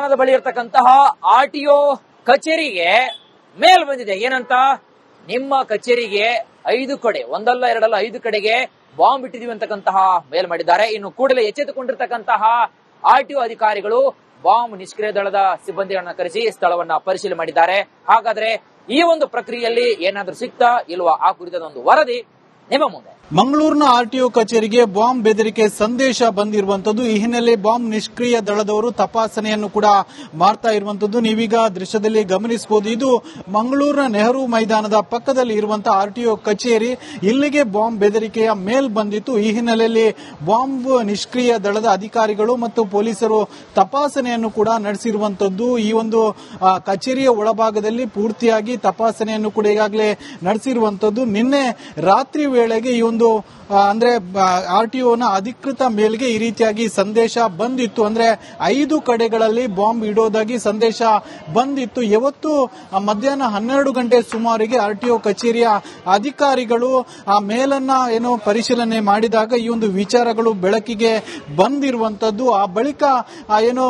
ನಿಲ್ದಾಣದ ಬಳಿ ಇರತಕ್ಕಂತಹ ಆರ್ಟಿಒ ಕಚೇರಿಗೆ ಮೇಲ್ ಬಂದಿದೆ. ಏನಂತ? ನಿಮ್ಮ ಕಚೇರಿಗೆ 5 ಕಡೆ, ಒಂದಲ್ಲ ಎರಡಲ್ಲ 5 ಕಡೆಗೆ ಬಾಂಬ್ ಇಟ್ಟಿದೀವಿ ಅಂತಕ್ಕಂತಹ ಮೇಲ್ ಮಾಡಿದ್ದಾರೆ. ಇನ್ನು ಕೂಡಲೇ ಎಚ್ಚೆತ್ತುಕೊಂಡಿರ್ತಕ್ಕಂತಹ ಆರ್ಟಿಒ ಅಧಿಕಾರಿಗಳು ಬಾಂಬ್ ನಿಷ್ಕ್ರಿಯ ದಳದ ಸಿಬ್ಬಂದಿಗಳನ್ನ ಕರೆಸಿ ಸ್ಥಳವನ್ನ ಪರಿಶೀಲನೆ ಮಾಡಿದ್ದಾರೆ. ಹಾಗಾದ್ರೆ ಈ ಒಂದು ಪ್ರಕ್ರಿಯೆಯಲ್ಲಿ ಏನಾದ್ರೂ ಸಿಗ್ತಾ ಇಲ್ವಾ ಆ ಕುರಿತಾದ ಒಂದು ವರದಿ ನಿಮ್ಮ ಮುಂದೆ. ಮಂಗಳೂರಿನ ಆರ್ಟಿಒ ಕಚೇರಿಗೆ ಬಾಂಬ್ ಬೆದರಿಕೆ ಸಂದೇಶ ಬಂದಿರುವಂತದ್ದು. ಈ ಹಿನ್ನೆಲೆ ಬಾಂಬ್ ನಿಷ್ಕ್ರಿಯ ದಳದವರು ತಪಾಸಣೆಯನ್ನು ಕೂಡ ಮಾಡ್ತಾ ಇರುವಂತದ್ದು ನೀವೀಗ ದೃಶ್ಯದಲ್ಲಿ ಗಮನಿಸಬಹುದು. ಇದು ಮಂಗಳೂರಿನ ನೆಹರು ಮೈದಾನದ ಪಕ್ಕದಲ್ಲಿ ಇರುವಂತಹ ಆರ್ಟಿಒ ಕಚೇರಿ. ಇಲ್ಲಿಗೆ ಬಾಂಬ್ ಬೆದರಿಕೆಯ ಮೇಲ್ ಬಂದಿತ್ತು. ಈ ಹಿನ್ನೆಲೆಯಲ್ಲಿ ಬಾಂಬ್ ನಿಷ್ಕ್ರಿಯ ದಳದ ಅಧಿಕಾರಿಗಳು ಮತ್ತು ಪೊಲೀಸರು ತಪಾಸಣೆಯನ್ನು ಕೂಡ ನಡೆಸಿರುವಂತದ್ದು. ಈ ಒಂದು ಕಚೇರಿಯ ಒಳಭಾಗದಲ್ಲಿ ಪೂರ್ತಿಯಾಗಿ ತಪಾಸಣೆಯನ್ನು ಕೂಡ ಈಗಾಗಲೇ ನಡೆಸಿರುವಂತದ್ದು. ನಿನ್ನೆ ರಾತ್ರಿ ವೇಳೆಗೆ ಈ ಒಂದು ಅಂದ್ರೆ ಆರ್ಟಿಒನ ಅಧಿಕೃತ ಮೇಲ್ಗೆ ಈ ರೀತಿಯಾಗಿ ಸಂದೇಶ ಬಂದಿತ್ತು. ಅಂದ್ರೆ 5 ಕಡೆಗಳಲ್ಲಿ ಬಾಂಬ್ ಇಡೋದಾಗಿ ಸಂದೇಶ ಬಂದಿತ್ತು. ಇವತ್ತು ಮಧ್ಯಾಹ್ನ 12 ಗಂಟೆ ಸುಮಾರಿಗೆ ಆರ್ಟಿಒ ಕಚೇರಿಯ ಅಧಿಕಾರಿಗಳು ಆ ಮೇಲನ್ನ ಏನೋ ಪರಿಶೀಲನೆ ಮಾಡಿದಾಗ ಈ ಒಂದು ವಿಚಾರಗಳು ಬೆಳಕಿಗೆ ಬಂದಿರುವಂತದ್ದು. ಆ ಬಳಿಕ ಏನೋ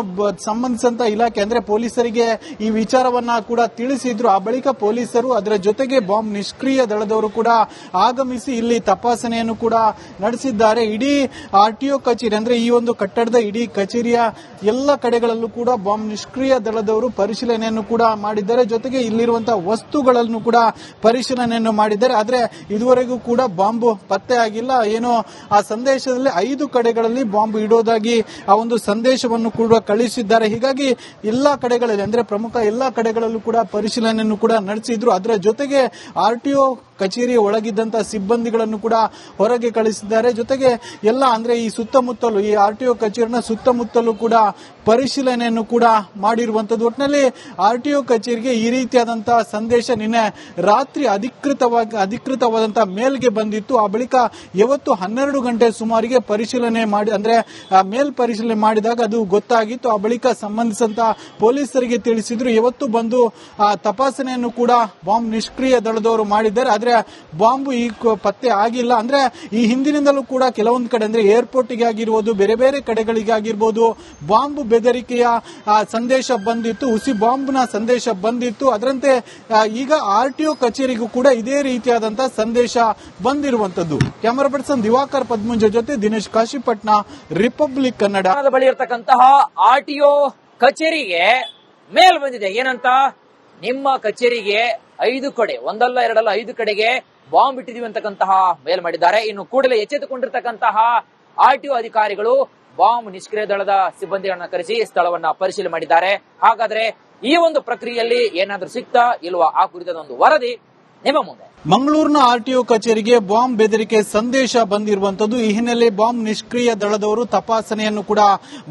ಸಂಬಂಧಿಸಿದಂತ ಇಲಾಖೆ ಅಂದ್ರೆ ಪೊಲೀಸರಿಗೆ ಈ ವಿಚಾರವನ್ನ ಕೂಡ ತಿಳಿಸಿದ್ರು. ಆ ಬಳಿಕ ಪೊಲೀಸರು ಅದರ ಜೊತೆಗೆ ಬಾಂಬ್ ನಿಷ್ಕ್ರಿಯ ದಳದವರು ಕೂಡ ಆಗಮಿಸಿ ಇಲ್ಲಿ ತಪಾಸಣೆಯನ್ನು ಕೂಡ ನಡೆಸಿದ್ದಾರೆ. ಇಡೀ ಆರ್ಟಿಒ ಕಚೇರಿ ಅಂದ್ರೆ ಈ ಒಂದು ಕಟ್ಟಡದ ಇಡೀ ಕಚೇರಿಯ ಎಲ್ಲ ಕಡೆಗಳಲ್ಲೂ ಕೂಡ ಬಾಂಬ್ ನಿಷ್ಕ್ರಿಯ ದಳದವರು ಪರಿಶೀಲನೆಯನ್ನು ಕೂಡ ಮಾಡಿದ್ದಾರೆ. ಜೊತೆಗೆ ಇಲ್ಲಿರುವಂತಹ ವಸ್ತುಗಳನ್ನು ಕೂಡ ಪರಿಶೀಲನೆಯನ್ನು ಮಾಡಿದ್ದಾರೆ. ಆದ್ರೆ ಇದುವರೆಗೂ ಕೂಡ ಬಾಂಬ್ ಪತ್ತೆ ಆಗಿಲ್ಲ. ಏನೋ ಆ ಸಂದೇಶದಲ್ಲಿ 5 ಕಡೆಗಳಲ್ಲಿ ಬಾಂಬ್ ಇಡೋದಾಗಿ ಆ ಒಂದು ಸಂದೇಶವನ್ನು ಕೂಡ ಕಳಿಸಿದ್ದಾರೆ. ಹೀಗಾಗಿ ಎಲ್ಲಾ ಕಡೆಗಳಲ್ಲಿ ಅಂದ್ರೆ ಪ್ರಮುಖ ಎಲ್ಲಾ ಕಡೆಗಳಲ್ಲೂ ಕೂಡ ಪರಿಶೀಲನೆಯನ್ನು ಕೂಡ ನಡೆಸಿದ್ರು. ಅದರ ಜೊತೆಗೆ ಆರ್ಟಿಒ ಕಚೇರಿಯ ಒಳಗಿದ್ದಂತಹ ಸಿಬ್ಬಂದಿಗಳನ್ನು ಕೂಡ ಹೊರಗೆ ಕಳಿಸಿದ್ದಾರೆ. ಜೊತೆಗೆ ಎಲ್ಲ ಅಂದ್ರೆ ಈ ಸುತ್ತಮುತ್ತಲು ಈ ಆರ್ಟಿಒ ಕಚೇರಿನ ಸುತ್ತಮುತ್ತಲೂ ಕೂಡ ಪರಿಶೀಲನೆಯನ್ನು ಕೂಡ ಮಾಡಿರುವಂತದ್ದು. ಒಟ್ಟಿನಲ್ಲಿ ಆರ್ಟಿಒ ಕಚೇರಿಗೆ ಈ ರೀತಿಯಾದಂತಹ ಸಂದೇಶ ನಿನ್ನೆ ರಾತ್ರಿ ಅಧಿಕೃತವಾದಂತಹ ಮೇಲ್ಗೆ ಬಂದಿತ್ತು. ಆ ಬಳಿಕ ಇವತ್ತು 12 ಗಂಟೆ ಸುಮಾರಿಗೆ ಪರಿಶೀಲನೆ ಮಾಡಿ ಅಂದ್ರೆ ಮೇಲ್ ಪರಿಶೀಲನೆ ಮಾಡಿದಾಗ ಅದು ಗೊತ್ತಾಗಿತ್ತು. ಆ ಬಳಿಕ ಸಂಬಂಧಿಸಿದಂತಹ ಪೊಲೀಸರಿಗೆ ತಿಳಿಸಿದ್ರು. ಇವತ್ತು ಬಂದು ತಪಾಸಣೆಯನ್ನು ಕೂಡ ಬಾಂಬ್ ನಿಷ್ಕ್ರಿಯ ದಳದವರು ಮಾಡಿದ್ದಾರೆ. ಆದ್ರೆ ಬಾಂಬ್ ಈ ಪತ್ತೆ ಆಗಿಲ್ಲ. ಅಂದ್ರೆ ಈ ಹಿಂದಿನಿಂದಲೂ ಕೂಡ ಕೆಲವೊಂದು ಕಡೆ ಅಂದ್ರೆ ಏರ್ಪೋರ್ಟ್ ಗೆ ಆಗಿರ್ಬೋದು, ಬೇರೆ ಬೇರೆ ಕಡೆಗಳಿಗೆ ಆಗಿರ್ಬೋದು ಬಾಂಬ್ ಬೆದರಿಕೆಯ ಸಂದೇಶ ಬಂದಿತ್ತು, ಹುಸಿ ಬಾಂಬ್ನ ಸಂದೇಶ ಬಂದಿತ್ತು. ಅದರಂತೆ ಈಗ ಆರ್ಟಿಒ ಕಚೇರಿಗೂ ಕೂಡ ಇದೇ ರೀತಿಯಾದಂತಹ ಸಂದೇಶ ಬಂದಿರುವಂತದ್ದು. ಕ್ಯಾಮರಾ ಪರ್ಸನ್ ದಿವಾಕರ್ ಪದ್ಮುಂಜ ಜೊತೆ ದಿನೇಶ್ ಕಾಶಿಪಟ್ನ, ರಿಪಬ್ಲಿಕ್ ಕನ್ನಡ. ಬಳಿ ಇರತಕ್ಕಂತಹ ಆರ್ಟಿಒ ಕಚೇರಿಗೆ ಮೇಲ್ ಬಂದಿದೆ. ಏನಂತ? ನಿಮ್ಮ ಕಚೇರಿಗೆ 5 ಕಡೆ, ಒಂದಲ್ಲ ಎರಡಲ್ಲ 5 ಕಡೆಗೆ ಬಾಂಬ್ ಇಟ್ಟಿದೀವಿ ಅಂತಕ್ಕಂತಹ ಮೇಲ್ ಮಾಡಿದ್ದಾರೆ. ಇನ್ನು ಕೂಡಲೇ ಎಚ್ಚೆತ್ತುಕೊಂಡಿರ್ತಕ್ಕಂತಹ ಆರ್ಟಿಒ ಅಧಿಕಾರಿಗಳು ಬಾಂಬ್ ನಿಷ್ಕ್ರಿಯ ದಳದ ಸಿಬ್ಬಂದಿಗಳನ್ನ ಕರೆಸಿ ಸ್ಥಳವನ್ನ ಪರಿಶೀಲನೆ ಮಾಡಿದ್ದಾರೆ. ಹಾಗಾದ್ರೆ ಈ ಒಂದು ಪ್ರಕ್ರಿಯೆಯಲ್ಲಿ ಏನಾದ್ರೂ ಸಿಗ್ತಾ ಇಲ್ವಾ ಆ ಕುರಿತಾದ ಒಂದು ವರದಿ ನಿಮ್ಮ ಮುಂದೆ. ಮಂಗಳೂರಿನ ಆರ್ಟಿಒ ಕಚೇರಿಗೆ ಬಾಂಬ್ ಬೆದರಿಕೆ ಸಂದೇಶ ಬಂದಿರುವಂತದ್ದು. ಈ ಹಿನ್ನೆಲೆ ಬಾಂಬ್ ನಿಷ್ಕ್ರಿಯ ದಳದವರು ತಪಾಸಣೆಯನ್ನು ಕೂಡ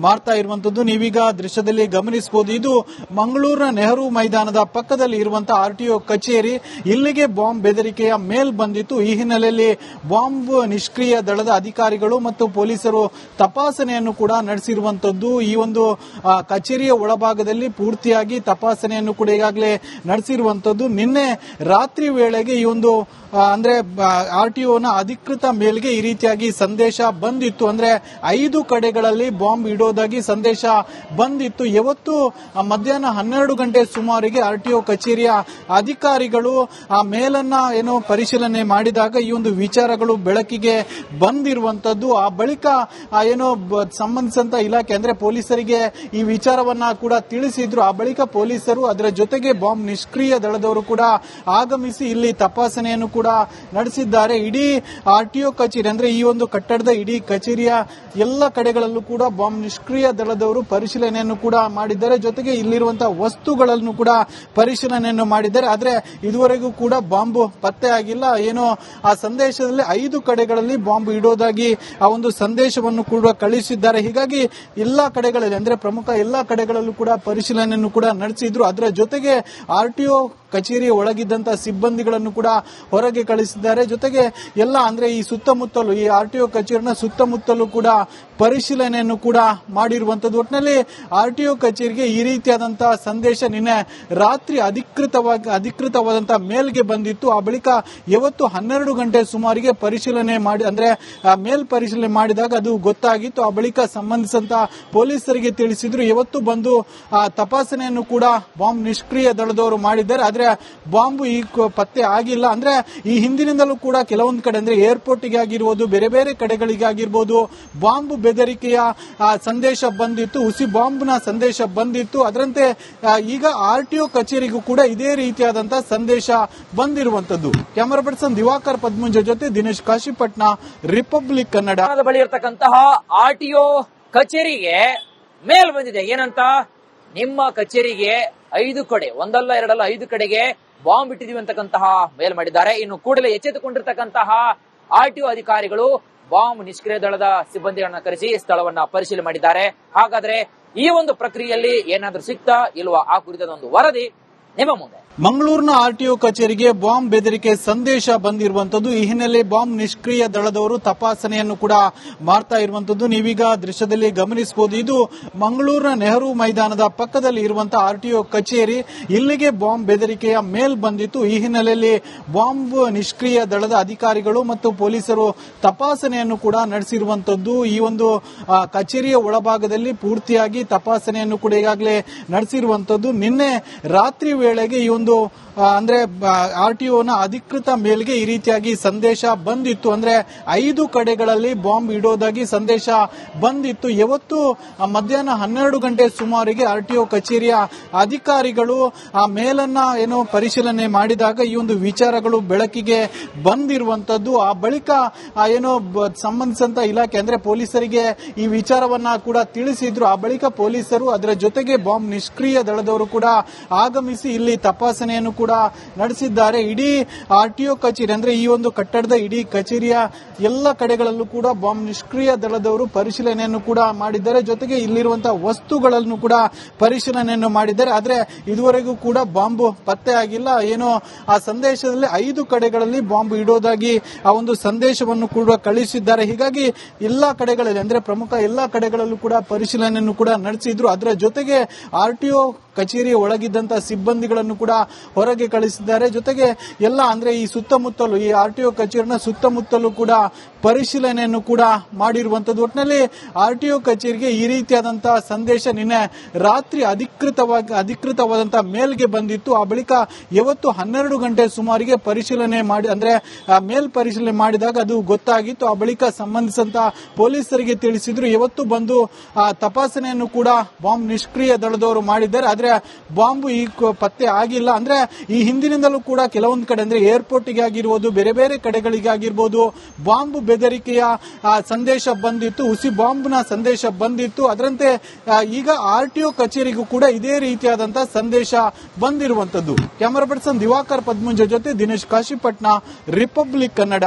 ಮಾಡ್ತಾ ಇರುವಂತದ್ದು ನೀವೀಗ ದೃಶ್ಯದಲ್ಲಿ ಗಮನಿಸಬಹುದು. ಇದು ಮಂಗಳೂರಿನ ನೆಹರು ಮೈದಾನದ ಪಕ್ಕದಲ್ಲಿ ಇರುವಂತಹ ಆರ್ಟಿಒ ಕಚೇರಿ. ಇಲ್ಲಿಗೆ ಬಾಂಬ್ ಬೆದರಿಕೆಯ ಮೇಲ್ ಬಂದಿತ್ತು. ಈ ಹಿನ್ನೆಲೆಯಲ್ಲಿ ಬಾಂಬ್ ನಿಷ್ಕ್ರಿಯ ದಳದ ಅಧಿಕಾರಿಗಳು ಮತ್ತು ಪೊಲೀಸರು ತಪಾಸಣೆಯನ್ನು ಕೂಡ ನಡೆಸಿರುವಂತದ್ದು. ಈ ಒಂದು ಕಚೇರಿಯ ಒಳಭಾಗದಲ್ಲಿ ಪೂರ್ತಿಯಾಗಿ ತಪಾಸಣೆಯನ್ನು ಕೂಡ ಈಗಾಗಲೇ ನಡೆಸಿರುವಂತದ್ದು. ನಿನ್ನೆ ರಾತ್ರಿ ವೇಳೆಗೆ ಈ ಒಂದು ಅಂದ್ರೆ ಆರ್ಟಿಒನ ಅಧಿಕೃತ ಮೇಲ್ಗೆ ಈ ರೀತಿಯಾಗಿ ಸಂದೇಶ ಬಂದಿತ್ತು. ಅಂದ್ರೆ 5 ಕಡೆಗಳಲ್ಲಿ ಬಾಂಬ್ ಇಡೋದಾಗಿ ಸಂದೇಶ ಬಂದಿತ್ತು. ಇವತ್ತು ಮಧ್ಯಾಹ್ನ 12 ಗಂಟೆ ಸುಮಾರಿಗೆ ಆರ್ಟಿಒ ಕಚೇರಿಯ ಅಧಿಕಾರಿಗಳು ಆ ಮೇಲನ್ನ ಏನೋ ಪರಿಶೀಲನೆ ಮಾಡಿದಾಗ ಈ ಒಂದು ವಿಚಾರಗಳು ಬೆಳಕಿಗೆ ಬಂದಿರುವಂತದ್ದು. ಆ ಬಳಿಕ ಏನೋ ಸಂಬಂಧಿಸಿದಂತ ಇಲಾಖೆ ಅಂದ್ರೆ ಪೊಲೀಸರಿಗೆ ಈ ವಿಚಾರವನ್ನ ಕೂಡ ತಿಳಿಸಿದ್ರು. ಆ ಬಳಿಕ ಪೊಲೀಸರು ಅದರ ಜೊತೆಗೆ ಬಾಂಬ್ ನಿಷ್ಕ್ರಿಯ ದಳದವರು ಕೂಡ ಆಗಮಿಸಿ ಇಲ್ಲಿ ತಪಾಸಣೆಯನ್ನು ಕೂಡ ನಡೆಸಿದ್ದಾರೆ. ಇಡೀ ಆರ್ಟಿಒ ಕಚೇರಿ ಅಂದ್ರೆ ಈ ಒಂದು ಕಟ್ಟಡದ ಇಡೀ ಕಚೇರಿಯ ಎಲ್ಲ ಕಡೆಗಳಲ್ಲೂ ಕೂಡ ಬಾಂಬ್ ನಿಷ್ಕ್ರಿಯ ದಳದವರು ಪರಿಶೀಲನೆಯನ್ನು ಕೂಡ ಮಾಡಿದ್ದಾರೆ. ಜೊತೆಗೆ ಇಲ್ಲಿರುವಂತಹ ವಸ್ತುಗಳನ್ನು ಕೂಡ ಪರಿಶೀಲನೆಯನ್ನು ಮಾಡಿದ್ದಾರೆ. ಆದ್ರೆ ಇದುವರೆಗೂ ಕೂಡ ಬಾಂಬ್ ಪತ್ತೆ ಆಗಿಲ್ಲ. ಏನೋ ಆ ಸಂದೇಶದಲ್ಲಿ 5 ಕಡೆಗಳಲ್ಲಿ ಬಾಂಬ್ ಇಡೋದಾಗಿ ಆ ಒಂದು ಸಂದೇಶವನ್ನು ಕೂಡ ಕಳಿಸಿದ್ದಾರೆ. ಹೀಗಾಗಿ ಎಲ್ಲಾ ಕಡೆಗಳಲ್ಲಿ ಅಂದ್ರೆ ಪ್ರಮುಖ ಎಲ್ಲಾ ಕಡೆಗಳಲ್ಲೂ ಕೂಡ ಪರಿಶೀಲನೆಯನ್ನು ಕೂಡ ನಡೆಸಿದ್ರು. ಅದರ ಜೊತೆಗೆ ಆರ್ಟಿಒ ಕಚೇರಿಯ ಒಳಗಿದ್ದಂತಹ ಸಿಬ್ಬಂದಿಗಳನ್ನು ಕೂಡ ಹೊರಗೆ ಕಳಿಸಿದ್ದಾರೆ. ಜೊತೆಗೆ ಎಲ್ಲ ಅಂದ್ರೆ ಈ ಸುತ್ತಮುತ್ತಲು ಈ ಆರ್ಟಿಒ ಕಚೇರಿನ ಸುತ್ತಮುತ್ತಲೂ ಕೂಡ ಪರಿಶೀಲನೆಯನ್ನು ಕೂಡ ಮಾಡಿರುವಂತದ್ದು. ಒಟ್ಟಿನಲ್ಲಿ ಆರ್ಟಿಒ ಕಚೇರಿಗೆ ಈ ರೀತಿಯಾದಂತಹ ಸಂದೇಶ ನಿನ್ನೆ ರಾತ್ರಿ ಅಧಿಕೃತವಾದಂತಹ ಮೇಲ್ಗೆ ಬಂದಿತ್ತು. ಆ ಬಳಿಕ ಇವತ್ತು 12 ಗಂಟೆ ಸುಮಾರಿಗೆ ಪರಿಶೀಲನೆ ಮಾಡಿ ಅಂದ್ರೆ ಮೇಲ್ ಪರಿಶೀಲನೆ ಮಾಡಿದಾಗ ಅದು ಗೊತ್ತಾಗಿತ್ತು. ಆ ಬಳಿಕ ಸಂಬಂಧಿಸಿದಂತಹ ಪೊಲೀಸರಿಗೆ ತಿಳಿಸಿದ್ರು. ಇವತ್ತು ಬಂದು ತಪಾಸಣೆಯನ್ನು ಕೂಡ ಬಾಂಬ್ ನಿಷ್ಕ್ರಿಯ ದಳದವರು ಮಾಡಿದ್ದಾರೆ. ಆದ್ರೆ ಬಾಂಬ್ ಈ ಪತ್ತೆ ಆಗಿಲ್ಲ. ಅಂದ್ರೆ ಈ ಹಿಂದಿನಿಂದಲೂ ಕೂಡ ಕೆಲವೊಂದು ಕಡೆ ಅಂದ್ರೆ ಏರ್ಪೋರ್ಟ್ಗೆ ಆಗಿರ್ಬೋದು, ಬೇರೆ ಬೇರೆ ಕಡೆಗಳಿಗಾಗಿರ್ಬೋದು ಬಾಂಬ್ ಬೆದರಿಕೆಯ ಸಂದೇಶ ಬಂದಿತ್ತು, ಹುಸಿ ಬಾಂಬ್ನ ಸಂದೇಶ ಬಂದಿತ್ತು. ಅದರಂತೆ ಈಗ ಆರ್ಟಿಒ ಕಚೇರಿಗೂ ಕೂಡ ಇದೇ ರೀತಿಯಾದಂತಹ ಸಂದೇಶ ಬಂದಿರುವಂತದ್ದು. ಕ್ಯಾಮರಾ ಪರ್ಸನ್ ದಿವಾಕರ್ ಪದ್ಮುಂಜ ಜೊತೆ ದಿನೇಶ್ ಕಾಶಿಪಟ್ನ, ರಿಪಬ್ಲಿಕ್ ಕನ್ನಡ. ಬಳಿ ಇರತಕ್ಕಂತಹ ಆರ್ಟಿಒ ಕಚೇರಿಗೆ ಮೇಲ್ ಬಂದಿದೆ. ಏನಂತ? ನಿಮ್ಮ ಕಚೇರಿಗೆ 5 ಕಡೆ, ಒಂದಲ್ಲ ಎರಡಲ್ಲ 5 ಕಡೆಗೆ ಬಾಂಬ್ ಇಟ್ಟಿದೀವಿ ಅಂತಕ್ಕಂತಹ ಮೇಲ್ ಮಾಡಿದ್ದಾರೆ. ಇನ್ನು ಕೂಡಲೇ ಎಚ್ಚೆತ್ತುಕೊಂಡಿರ್ತಕ್ಕಂತಹ ಆರ್ಟಿಒ ಅಧಿಕಾರಿಗಳು ಬಾಂಬ್ ನಿಷ್ಕ್ರಿಯ ದಳದ ಸಿಬ್ಬಂದಿಗಳನ್ನ ಕರೆಸಿ ಸ್ಥಳವನ್ನ ಪರಿಶೀಲನೆ ಮಾಡಿದ್ದಾರೆ. ಹಾಗಾದ್ರೆ ಈ ಒಂದು ಪ್ರಕ್ರಿಯೆಯಲ್ಲಿ ಏನಾದ್ರೂ ಸಿಗ್ತಾ ಇಲ್ವಾ ಆ ಕುರಿತಾದ ಒಂದು ವರದಿ ನಿಮ್ಮ ಮುಂದೆ. ಮಂಗಳೂರಿನ ಆರ್ಟಿಒ ಕಚೇರಿಗೆ ಬಾಂಬ್ ಬೆದರಿಕೆ ಸಂದೇಶ ಬಂದಿರುವಂತದ್ದು. ಈ ಹಿನ್ನೆಲೆ ಬಾಂಬ್ ನಿಷ್ಕ್ರಿಯ ದಳದವರು ತಪಾಸಣೆಯನ್ನು ಕೂಡ ಮಾಡ್ತಾ ಇರುವಂತದ್ದು ನೀವೀಗ ದೃಶ್ಯದಲ್ಲಿ ಗಮನಿಸಬಹುದು. ಇದು ಮಂಗಳೂರಿನ ನೆಹರು ಮೈದಾನದ ಪಕ್ಕದಲ್ಲಿ ಇರುವಂತಹ ಆರ್ಟಿಒ ಕಚೇರಿ. ಇಲ್ಲಿಗೆ ಬಾಂಬ್ ಬೆದರಿಕೆಯ ಮೇಲ್ ಬಂದಿತ್ತು. ಈ ಹಿನ್ನೆಲೆಯಲ್ಲಿ ಬಾಂಬ್ ನಿಷ್ಕ್ರಿಯ ದಳದ ಅಧಿಕಾರಿಗಳು ಮತ್ತು ಪೊಲೀಸರು ತಪಾಸಣೆಯನ್ನು ಕೂಡ ನಡೆಸಿರುವಂತದ್ದು. ಈ ಒಂದು ಕಚೇರಿಯ ಒಳಭಾಗದಲ್ಲಿ ಪೂರ್ತಿಯಾಗಿ ತಪಾಸಣೆಯನ್ನು ಕೂಡ ಈಗಾಗಲೇ ನಡೆಸಿರುವಂತದ್ದು. ನಿನ್ನೆ ರಾತ್ರಿ ವೇಳೆಗೆ ಈ ಒಂದು ಅಂದ್ರೆ ಆರ್ಟಿಒನ ಅಧಿಕೃತ ಮೇಲ್ಗೆ ಈ ರೀತಿಯಾಗಿ ಸಂದೇಶ ಬಂದಿತ್ತು. ಅಂದ್ರೆ 5 ಕಡೆಗಳಲ್ಲಿ ಬಾಂಬ್ ಇಡೋದಾಗಿ ಸಂದೇಶ ಬಂದಿತ್ತು. ಇವತ್ತು ಮಧ್ಯಾಹ್ನ 12 ಗಂಟೆ ಸುಮಾರಿಗೆ ಆರ್ಟಿಒ ಕಚೇರಿಯ ಅಧಿಕಾರಿಗಳು ಆ ಮೇಲನ್ನ ಏನೋ ಪರಿಶೀಲನೆ ಮಾಡಿದಾಗ ಈ ಒಂದು ವಿಚಾರಗಳು ಬೆಳಕಿಗೆ ಬಂದಿರುವಂತದ್ದು. ಆ ಬಳಿಕ ಏನೋ ಸಂಬಂಧಿಸಿದಂತ ಇಲಾಖೆ ಅಂದ್ರೆ ಪೊಲೀಸರಿಗೆ ಈ ವಿಚಾರವನ್ನ ಕೂಡ ತಿಳಿಸಿದ್ರು. ಆ ಬಳಿಕ ಪೊಲೀಸರು ಅದರ ಜೊತೆಗೆ ಬಾಂಬ್ ನಿಷ್ಕ್ರಿಯ ದಳದವರು ಕೂಡ ಆಗಮಿಸಿ ಇಲ್ಲಿ ತಪಾಸಣೆಯನ್ನು ಕೂಡ ನಡೆಸಿದ್ದಾರೆ. ಇಡೀ ಆರ್ಟಿಒ ಕಚೇರಿ ಅಂದ್ರೆ ಈ ಒಂದು ಕಟ್ಟಡದ ಇಡೀ ಕಚೇರಿಯ ಎಲ್ಲ ಕಡೆಗಳಲ್ಲೂ ಕೂಡ ಬಾಂಬ್ ನಿಷ್ಕ್ರಿಯ ದಳದವರು ಪರಿಶೀಲನೆಯನ್ನು ಕೂಡ ಮಾಡಿದ್ದಾರೆ. ಜೊತೆಗೆ ಇಲ್ಲಿರುವಂತಹ ವಸ್ತುಗಳನ್ನು ಕೂಡ ಪರಿಶೀಲನೆಯನ್ನು ಮಾಡಿದ್ದಾರೆ. ಆದ್ರೆ ಇದುವರೆಗೂ ಕೂಡ ಬಾಂಬ್ ಪತ್ತೆ ಆಗಿಲ್ಲ. ಏನೋ ಆ ಸಂದೇಶದಲ್ಲಿ 5 ಕಡೆಗಳಲ್ಲಿ ಬಾಂಬ್ ಇಡೋದಾಗಿ ಆ ಒಂದು ಸಂದೇಶವನ್ನು ಕೂಡ ಕಳಿಸಿದ್ದಾರೆ. ಹೀಗಾಗಿ ಎಲ್ಲಾ ಕಡೆಗಳಲ್ಲಿ ಅಂದ್ರೆ ಪ್ರಮುಖ ಎಲ್ಲಾ ಕಡೆಗಳಲ್ಲೂ ಕೂಡ ಪರಿಶೀಲನೆಯನ್ನು ಕೂಡ ನಡೆಸಿದ್ರು. ಅದರ ಜೊತೆಗೆ ಆರ್ಟಿಒ ಕಚೇರಿಯ ಒಳಗಿದ್ದಂತಹ ಸಿಬ್ಬಂದಿಗಳನ್ನು ಕೂಡ ಹೊರಗೆ ಕಳಿಸಿದ್ದಾರೆ. ಜೊತೆಗೆ ಎಲ್ಲ ಅಂದ್ರೆ ಈ ಸುತ್ತಮುತ್ತಲು ಈ ಆರ್ಟಿಒ ಕಚೇರಿನ ಸುತ್ತಮುತ್ತಲೂ ಕೂಡ ಪರಿಶೀಲನೆಯನ್ನು ಕೂಡ ಮಾಡಿರುವಂತದ್ದು. ಒಟ್ಟಿನಲ್ಲಿ ಆರ್ಟಿಒ ಕಚೇರಿಗೆ ಈ ರೀತಿಯಾದಂತಹ ಸಂದೇಶ ನಿನ್ನೆ ರಾತ್ರಿ ಅಧಿಕೃತವಾದಂತಹ ಮೇಲ್ಗೆ ಬಂದಿತ್ತು. ಆ ಬಳಿಕ ಇವತ್ತು 12 ಗಂಟೆ ಸುಮಾರಿಗೆ ಪರಿಶೀಲನೆ ಮಾಡಿ ಅಂದ್ರೆ ಮೇಲ್ ಪರಿಶೀಲನೆ ಮಾಡಿದಾಗ ಅದು ಗೊತ್ತಾಗಿತ್ತು. ಆ ಬಳಿಕ ಸಂಬಂಧಿಸಿದಂತಹ ಪೊಲೀಸರಿಗೆ ತಿಳಿಸಿದ್ರು. ಇವತ್ತು ಬಂದು ತಪಾಸಣೆಯನ್ನು ಕೂಡ ಬಾಂಬ್ ನಿಷ್ಕ್ರಿಯ ದಳದವರು ಮಾಡಿದ್ದಾರೆ. ಆದ್ರೆ ಬಾಂಬ್ ಈ ಪತ್ತೆ ಆಗಿಲ್ಲ. ಅಂದ್ರೆ ಈ ಹಿಂದಿನಿಂದಲೂ ಕೂಡ ಕೆಲವೊಂದು ಕಡೆ ಅಂದ್ರೆ ಏರ್ಪೋರ್ಟ್ಗೆ ಆಗಿರ್ಬೋದು, ಬೇರೆ ಬೇರೆ ಕಡೆಗಳಿಗಾಗಿರ್ಬೋದು ಬಾಂಬ್ ಬೆದರಿಕೆಯ ಸಂದೇಶ ಬಂದಿತ್ತು, ಹುಸಿ ಬಾಂಬ್ನ ಸಂದೇಶ ಬಂದಿತ್ತು. ಅದರಂತೆ ಈಗ ಆರ್ಟಿಒ ಕಚೇರಿಗೂ ಕೂಡ ಇದೇ ರೀತಿಯಾದಂತಹ ಸಂದೇಶ ಬಂದಿರುವಂತದ್ದು. ಕ್ಯಾಮರಾ ಪರ್ಸನ್ ದಿವಾಕರ್ ಪದ್ಮುಂಜ ಜೊತೆ ದಿನೇಶ್ ಕಾಶಿಪಟ್ನ, ರಿಪಬ್ಲಿಕ್ ಕನ್ನಡ.